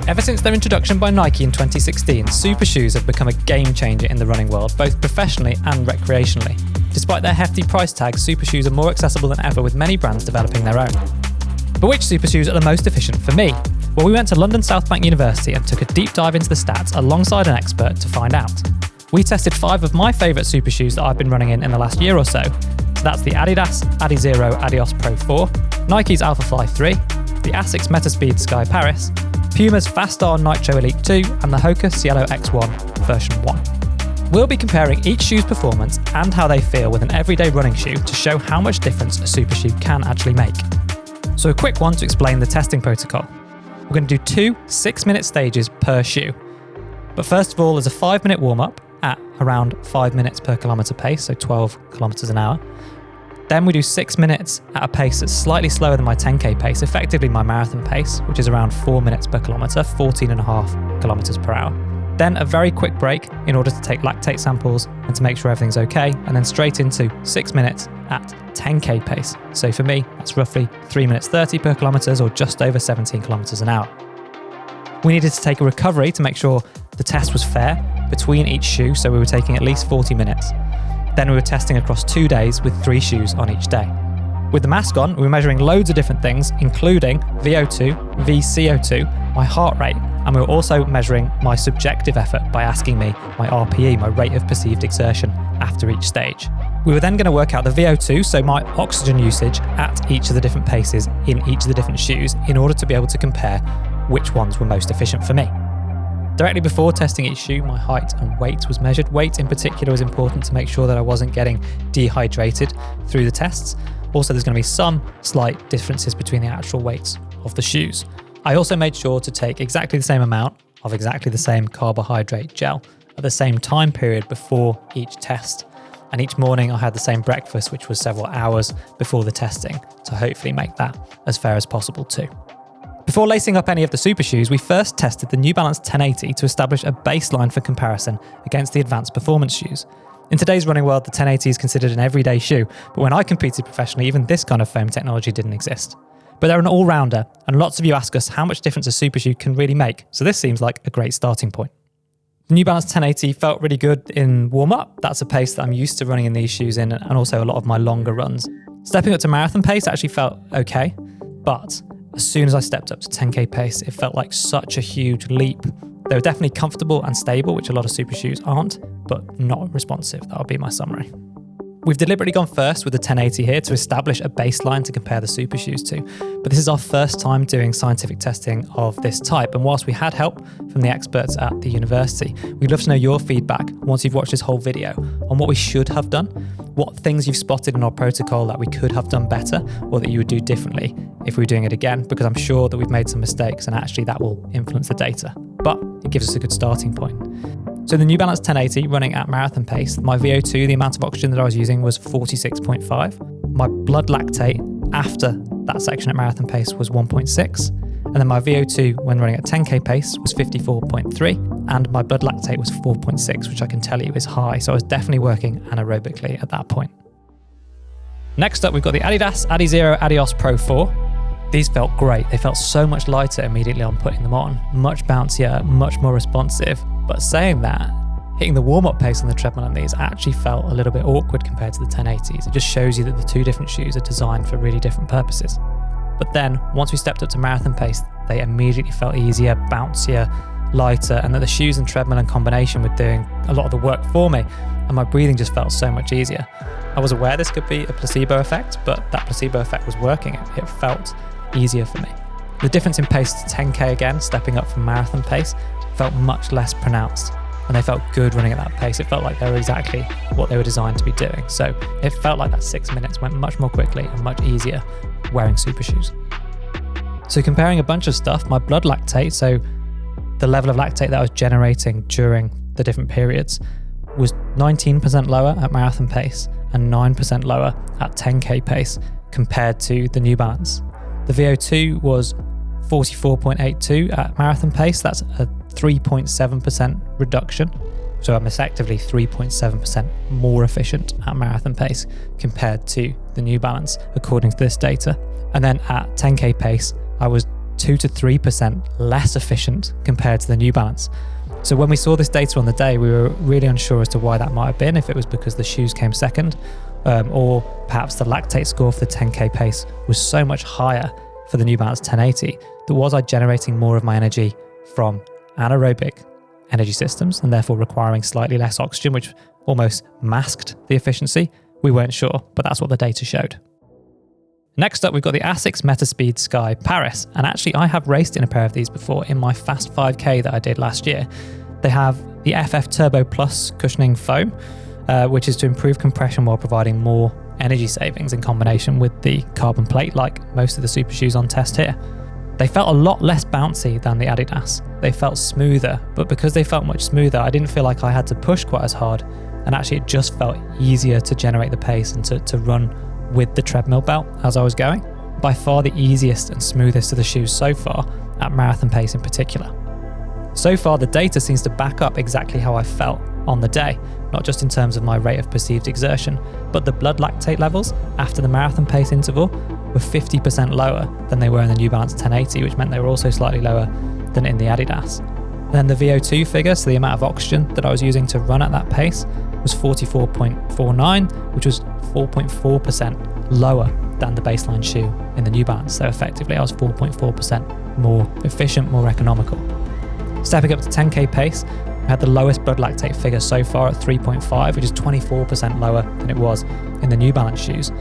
Ever since their introduction by Nike in 2016, Supershoes have become a game changer in the running world, both professionally and recreationally. Despite their hefty price tag, Supershoes are more accessible than ever, with many brands developing their own. But which Supershoes are the most efficient for me? Well, we went to London South Bank University and took a deep dive into the stats alongside an expert to find out. We tested 5 of my favourite Supershoes that I've been running in the last year or so. So that's the Adidas Adizero Adios Pro 4, Nike's Alphafly 3, the Asics Metaspeed Sky Paris, PUMA's Fastar Nitro Elite 2 and the Hoka Cielo X1 version 1. We'll be comparing each shoe's performance and how they feel with an everyday running shoe to show how much difference a super shoe can actually make. So a quick one to explain the testing protocol. We're going to do 2 6-minute stages per shoe. But first of all, there's a 5-minute warm-up at around 5 minutes per kilometre pace, so 12 kilometres an hour. Then we do 6 minutes at a pace that's slightly slower than my 10k pace, effectively my marathon pace, which is around 4 minutes per kilometre, 14.5 kilometres per hour. Then a very quick break in order to take lactate samples and to make sure everything's okay, and then straight into 6 minutes at 10k pace. So for me, that's roughly 3 minutes 30 per kilometres, or just over 17 kilometres an hour. We needed to take a recovery to make sure the test was fair between each shoe, so we were taking at least 40 minutes. Then we were testing across 2 days with 3 shoes on each day. With the mask on, we were measuring loads of different things, including VO2, VCO2, my heart rate, and we were also measuring my subjective effort by asking me my RPE, my rate of perceived exertion, after each stage. We were then going to work out the VO2, so my oxygen usage at each of the different paces in each of the different shoes, in order to be able to compare which ones were most efficient for me. Directly before testing each shoe, my height and weight was measured. Weight in particular was important to make sure that I wasn't getting dehydrated through the tests. Also, there's going to be some slight differences between the actual weights of the shoes. I also made sure to take exactly the same amount of exactly the same carbohydrate gel at the same time period before each test. And each morning I had the same breakfast, which was several hours before the testing, to hopefully make that as fair as possible too. Before lacing up any of the super shoes, we first tested the New Balance 1080 to establish a baseline for comparison against the advanced performance shoes. In today's running world, the 1080 is considered an everyday shoe, but when I competed professionally, even this kind of foam technology didn't exist. But they're an all-rounder, and lots of you ask us how much difference a super shoe can really make, so this seems like a great starting point. The New Balance 1080 felt really good in warm-up. That's a pace that I'm used to running in these shoes in, and also a lot of my longer runs. Stepping up to marathon pace actually felt okay, but as soon as I stepped up to 10k pace, it felt like such a huge leap. They were definitely comfortable and stable, which a lot of super shoes aren't, but not responsive. That would be my summary. We've deliberately gone first with the 1080 here to establish a baseline to compare the super shoes to, but this is our first time doing scientific testing of this type, and whilst we had help from the experts at the university, we'd love to know your feedback once you've watched this whole video on what we should have done, what things you've spotted in our protocol that we could have done better, or that you would do differently if we were doing it again, because I'm sure that we've made some mistakes and actually that will influence the data, but it gives us a good starting point. So the New Balance 1080 running at marathon pace, my VO2, the amount of oxygen that I was using, was 46.5. My blood lactate after that section at marathon pace was 1.6. And then my VO2 when running at 10k pace was 54.3. And my blood lactate was 4.6, which I can tell you is high. So I was definitely working anaerobically at that point. Next up, we've got the Adidas Adizero Adios Pro 4. These felt great. They felt so much lighter immediately on putting them on. Much bouncier, much more responsive. But saying that, hitting the warm-up pace on the treadmill on these actually felt a little bit awkward compared to the 1080s. It just shows you that the two different shoes are designed for really different purposes. But then, once we stepped up to marathon pace, they immediately felt easier, bouncier, lighter, and that the shoes and treadmill in combination were doing a lot of the work for me, and my breathing just felt so much easier. I was aware this could be a placebo effect, but that placebo effect was working. It felt easier for me. The difference in pace to 10k again, stepping up from marathon pace, felt much less pronounced, and they felt good running at that pace. It felt like they were exactly what they were designed to be doing. So it felt like that 6 minutes went much more quickly and much easier wearing super shoes. So comparing a bunch of stuff, my blood lactate, so the level of lactate that I was generating during the different periods, was 19% lower at marathon pace and 9% lower at 10k pace compared to the New Balance. The VO2 was 44.82 at marathon pace. That's a 3.7% reduction. So I'm effectively 3.7% more efficient at marathon pace compared to the New Balance, according to this data. And then at 10k pace, I was 2 to 3% less efficient compared to the New Balance. So when we saw this data on the day, we were really unsure as to why that might have been, if it was because the shoes came second, or perhaps the lactate score for the 10K pace was so much higher for the New Balance 1080 that was I generating more of my energy from anaerobic energy systems and therefore requiring slightly less oxygen, which almost masked the efficiency. We weren't sure, but that's what the data showed. Next up, we've got the Asics Metaspeed Sky Paris. And actually, I have raced in a pair of these before in my Fast 5K that I did last year. They have the FF Turbo Plus cushioning foam, which is to improve compression while providing more energy savings in combination with the carbon plate, like most of the Supershoes on test here. They felt a lot less bouncy than the Adidas. They felt smoother, but because they felt much smoother, I didn't feel like I had to push quite as hard. And actually, it just felt easier to generate the pace and to run with the treadmill belt as I was going. By far the easiest and smoothest of the shoes so far, at marathon pace in particular. So far, the data seems to back up exactly how I felt on the day, not just in terms of my rate of perceived exertion, but the blood lactate levels after the marathon pace interval were 50% lower than they were in the New Balance 1080, which meant they were also slightly lower than in the Adidas. And then the VO2 figure, so the amount of oxygen that I was using to run at that pace, was 44.49, which was 4.4% lower than the baseline shoe in the New Balance. So effectively, I was 4.4% more efficient, more economical. Stepping up to 10K pace, we had the lowest blood lactate figure so far at 3.5, which is 24% lower than it was in the New Balance shoes.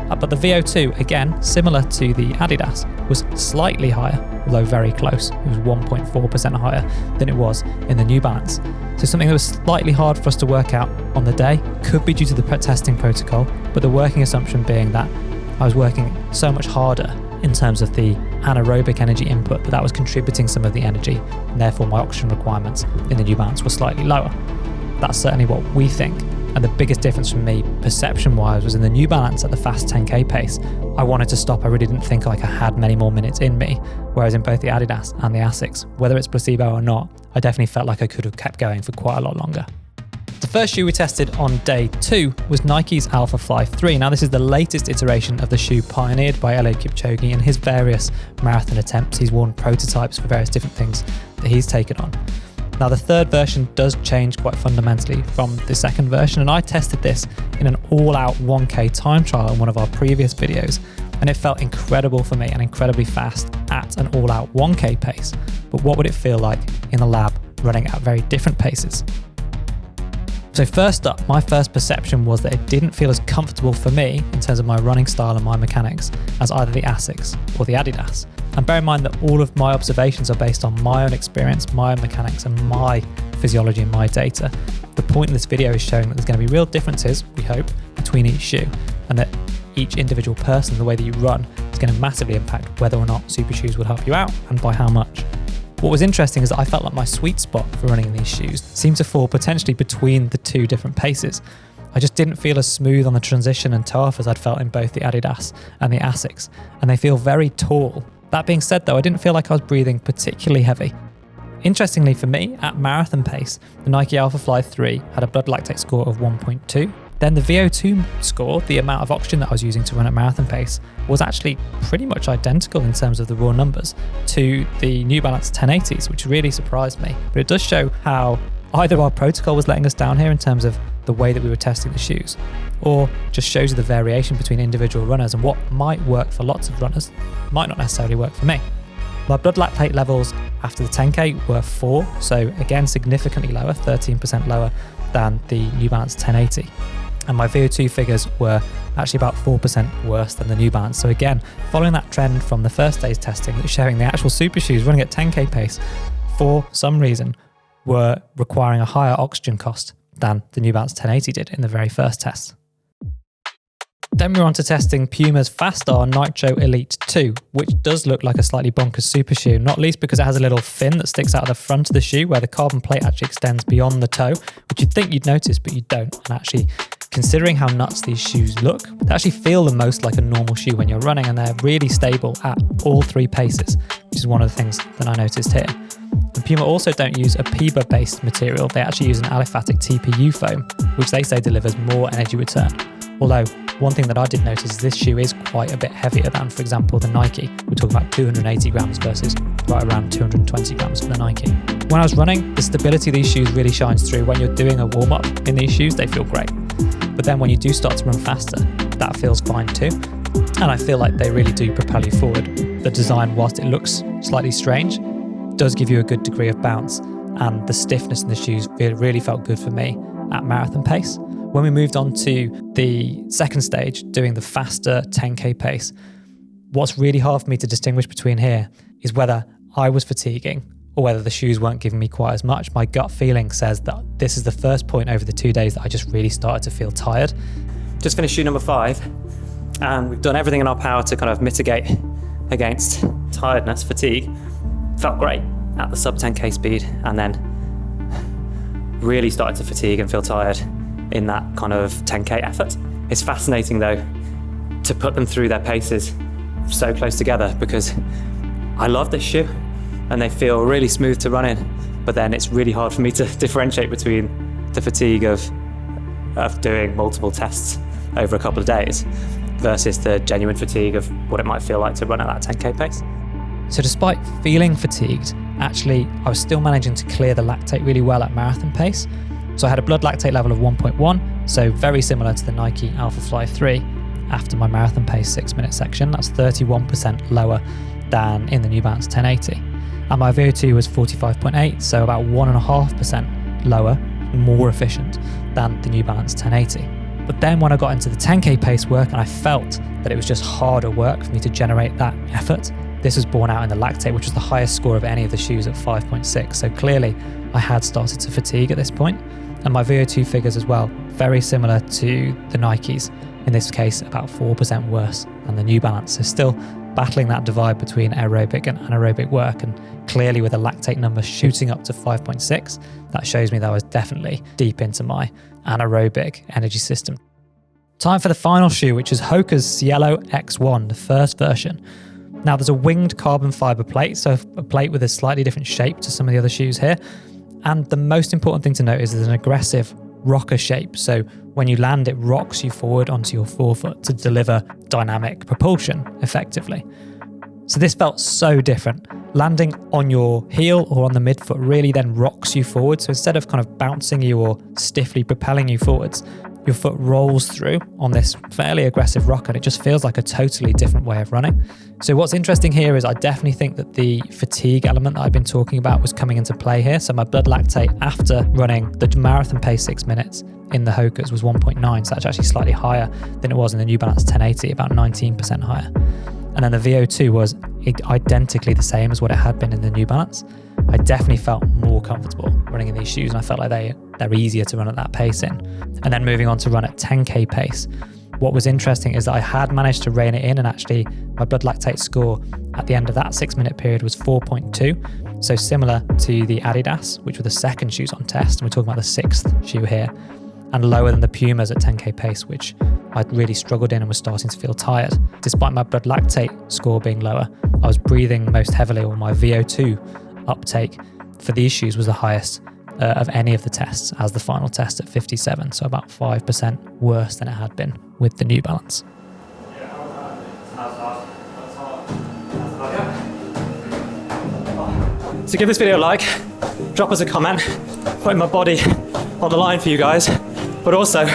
But the VO2, again, similar to the Adidas, was slightly higher, although very close. It was 1.4% higher than it was in the New Balance. So something that was slightly hard for us to work out on the day could be due to the testing protocol, but the working assumption being that I was working so much harder in terms of the anaerobic energy input, that was contributing some of the energy, and therefore my oxygen requirements in the New Balance were slightly lower. That's certainly what we think. And the biggest difference for me, perception-wise, was in the New Balance at the fast 10K pace. I wanted to stop. I really didn't think like I had many more minutes in me. Whereas in both the Adidas and the Asics, whether it's placebo or not, I definitely felt like I could have kept going for quite a lot longer. The first shoe we tested on day 2 was Nike's Alphafly 3. Now, this is the latest iteration of the shoe pioneered by Eliud Kipchoge in his various marathon attempts. He's worn prototypes for various different things that he's taken on. Now, the third version does change quite fundamentally from the second version, and I tested this in an all-out 1K time trial in one of our previous videos, and it felt incredible for me and incredibly fast at an all-out 1K pace. But what would it feel like in the lab running at very different paces? So first up, my first perception was that it didn't feel as comfortable for me in terms of my running style and my mechanics as either the Asics or the Adidas. And bear in mind that all of my observations are based on my own experience, my own mechanics, and my physiology and my data. The point of this video is showing that there's going to be real differences, we hope, between each shoe, and that each individual person, the way that you run, is going to massively impact whether or not Supershoes will help you out and by how much. What was interesting is that I felt like my sweet spot for running in these shoes seemed to fall potentially between the two different paces. I just didn't feel as smooth on the transition and toe-off as I'd felt in both the Adidas and the Asics, and they feel very tall. That being said though, I didn't feel like I was breathing particularly heavy. Interestingly for me, at marathon pace, the Nike Alphafly 3 had a blood lactate score of 1.2. Then the VO2 score, the amount of oxygen that I was using to run at marathon pace, was actually pretty much identical in terms of the raw numbers to the New Balance 1080s, which really surprised me. But it does show how either our protocol was letting us down here in terms of the way that we were testing the shoes, or just shows you the variation between individual runners and what might work for lots of runners might not necessarily work for me. My blood lactate levels after the 10K were 4, so again significantly lower, 13% lower than the New Balance 1080. And my VO2 figures were actually about 4% worse than the New Balance. So again, following that trend from the first day's testing, that's showing the actual Supershoes running at 10K pace, for some reason, were requiring a higher oxygen cost than the New Balance 1080 did in the very first test. Then we're on to testing PUMA's Fastar Nitro Elite 2, which does look like a slightly bonkers super shoe, not least because it has a little fin that sticks out of the front of the shoe where the carbon plate actually extends beyond the toe, which you'd think you'd notice, but you don't. And actually, considering how nuts these shoes look, they actually feel the most like a normal shoe when you're running, and they're really stable at all 3 paces, which is one of the things that I noticed here. And PUMA also don't use a PEBA-based material, they actually use an aliphatic TPU foam, which they say delivers more energy return. Although One thing that I did notice is this shoe is quite a bit heavier than, for example, the Nike. We're talking about 280 grams versus right around 220 grams for the Nike. When I was running, the stability of these shoes really shines through. When you're doing a warm-up in these shoes, they feel great. But then when you do start to run faster, that feels fine too. And I feel like they really do propel you forward. The design, whilst it looks slightly strange, does give you a good degree of bounce. And the stiffness in the shoes really felt good for me at marathon pace. When we moved on to the second stage, doing the faster 10K pace, what's really hard for me to distinguish between here is whether I was fatiguing or whether the shoes weren't giving me quite as much. My gut feeling says that this is the first point over the 2 days that I just really started to feel tired. Just finished shoe number 5, and we've done everything in our power to kind of mitigate against tiredness, fatigue. Felt great at the sub 10K speed, and then really started to fatigue and feel tired in that kind of 10K effort. It's fascinating though to put them through their paces so close together, because I love this shoe and they feel really smooth to run in, but then it's really hard for me to differentiate between the fatigue of doing multiple tests over a couple of days versus the genuine fatigue of what it might feel like to run at that 10K pace. So despite feeling fatigued, actually I was still managing to clear the lactate really well at marathon pace. So I had a blood lactate level of 1.1, so very similar to the Nike Alphafly 3 after my marathon pace 6-minute section. That's 31% lower than in the New Balance 1080. And my VO2 was 45.8, so about 1.5% lower, more efficient than the New Balance 1080. But then when I got into the 10K pace work and I felt that it was just harder work for me to generate that effort, this was borne out in the lactate, which was the highest score of any of the shoes at 5.6. So clearly I had started to fatigue at this point. And my VO2 figures as well, very similar to the Nikes, in this case about 4% worse than the New Balance. So still battling that divide between aerobic and anaerobic work, and clearly with a lactate number shooting up to 5.6, that shows me that I was definitely deep into my anaerobic energy system. Time for the final shoe, which is Hoka's Cielo X1, the first version. Now there's a winged carbon fiber plate, so a plate with a slightly different shape to some of the other shoes here. And the most important thing to note is there's an aggressive rocker shape. So when you land, it rocks you forward onto your forefoot to deliver dynamic propulsion effectively. So this felt so different. Landing on your heel or on the midfoot really then rocks you forward. So instead of kind of bouncing you or stiffly propelling you forwards, your foot rolls through on this fairly aggressive rock, and it just feels like a totally different way of running. So what's interesting here is I definitely think that the fatigue element that I've been talking about was coming into play here. So my blood lactate after running the marathon pace 6 minutes in the Hokas was 1.9. So that's actually slightly higher than it was in the New Balance 1080, about 19% higher. And then the VO2 was identically the same as what it had been in the New Balance. I definitely felt more comfortable running in these shoes, and I felt like they're easier to run at that pace in. And then moving on to run at 10K pace, what was interesting is that I had managed to rein it in, and actually my blood lactate score at the end of that 6-minute period was 4.2. So similar to the Adidas, which were the second shoes on test, and we're talking about the 6th shoe here, and lower than the Pumas at 10K pace, which I'd really struggled in and was starting to feel tired. Despite my blood lactate score being lower, I was breathing most heavily, or my VO2 uptake for these shoes was the highest of any of the tests, as the final test at 57, so about 5% worse than it had been with the New Balance. So give this video a like, drop us a comment, putting my body on the line for you guys, but also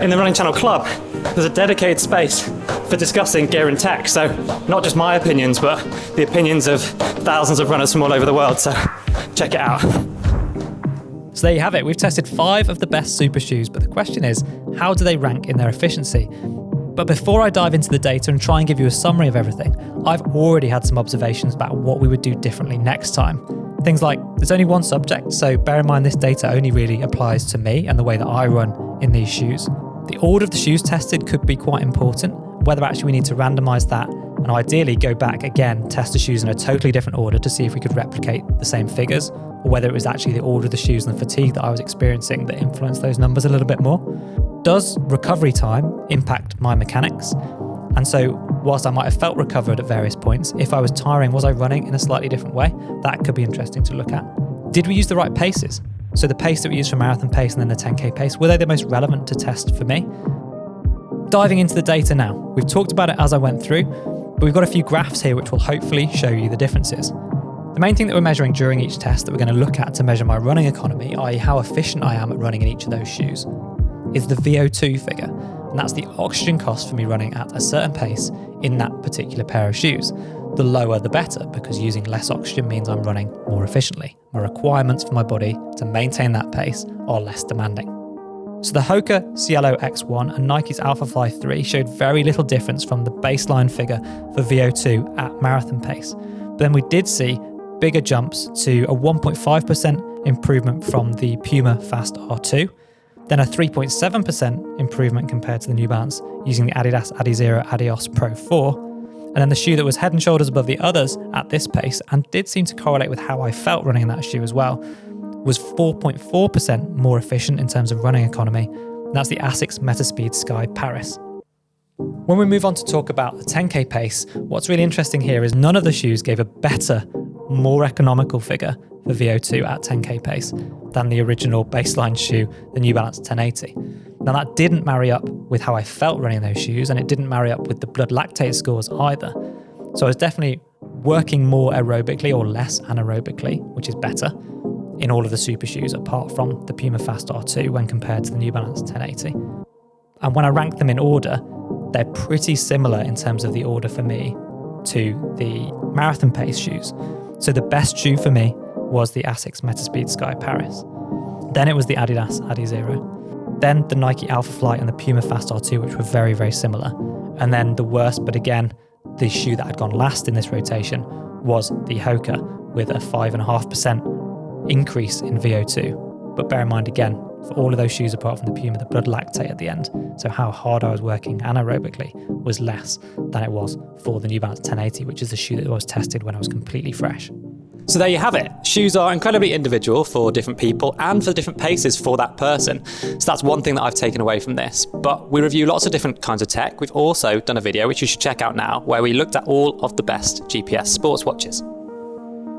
in the Running Channel Club, there's a dedicated space for discussing gear and tech. So not just my opinions, but the opinions of thousands of runners from all over the world. So check it out. So there you have it. We've tested 5 of the best super shoes, but the question is, how do they rank in their efficiency? But before I dive into the data and try and give you a summary of everything, I've already had some observations about what we would do differently next time. Things like, there's only one subject, so bear in mind this data only really applies to me and the way that I run in these shoes. The order of the shoes tested could be quite important, whether actually we need to randomize that and ideally go back again, test the shoes in a totally different order to see if we could replicate the same figures, or whether it was actually the order of the shoes and the fatigue that I was experiencing that influenced those numbers a little bit more. Does recovery time impact my mechanics? And so whilst I might have felt recovered at various points, if I was tiring, was I running in a slightly different way? That could be interesting to look at. Did we use the right paces? So the pace that we used for marathon pace and then the 10K pace, were they the most relevant to test for me? Diving into the data now. We've talked about it as I went through, but we've got a few graphs here which will hopefully show you the differences. The main thing that we're measuring during each test that we're going to look at to measure my running economy, i.e. how efficient I am at running in each of those shoes, is the VO2 figure. And that's the oxygen cost for me running at a certain pace in that particular pair of shoes. The lower the better, because using less oxygen means I'm running more efficiently. My requirements for my body to maintain that pace are less demanding. So the Hoka Cielo X1 and Nike's Alphafly 3 showed very little difference from the baseline figure for VO2 at marathon pace. But then we did see bigger jumps to a 1.5% improvement from the PUMA Fast R2, then a 3.7% improvement compared to the New Balance using the Adidas Adizero Adios Pro 4, and then the shoe that was head and shoulders above the others at this pace and did seem to correlate with how I felt running in that shoe as well, was 4.4% more efficient in terms of running economy. And that's the Asics Metaspeed Sky Paris. When we move on to talk about the 10K pace, what's really interesting here is none of the shoes gave a better, more economical figure for VO2 at 10K pace than the original baseline shoe, the New Balance 1080. Now that didn't marry up with how I felt running those shoes, and it didn't marry up with the blood lactate scores either. So I was definitely working more aerobically or less anaerobically, which is better, in all of the super shoes apart from the PUMA Fast R2 when compared to the New Balance 1080. And when I rank them in order, they're pretty similar in terms of the order for me to the marathon pace shoes. So the best shoe for me was the Asics Metaspeed Sky Paris. Then it was the Adidas Adizero. Then the Nike Alphafly and the PUMA Fast R2, which were very, very similar. And then the worst, but again, the shoe that had gone last in this rotation was the Hoka with a 5.5% increase in VO2. But bear in mind again, for all of those shoes apart from the PUMA, the blood lactate at the end, so how hard I was working anaerobically, was less than it was for the New Balance 1080, which is the shoe that was tested when I was completely fresh. So there you have it. Shoes are incredibly individual for different people and for different paces for that person. So that's one thing that I've taken away from this. But we review lots of different kinds of tech. We've also done a video, which you should check out now, where we looked at all of the best GPS sports watches.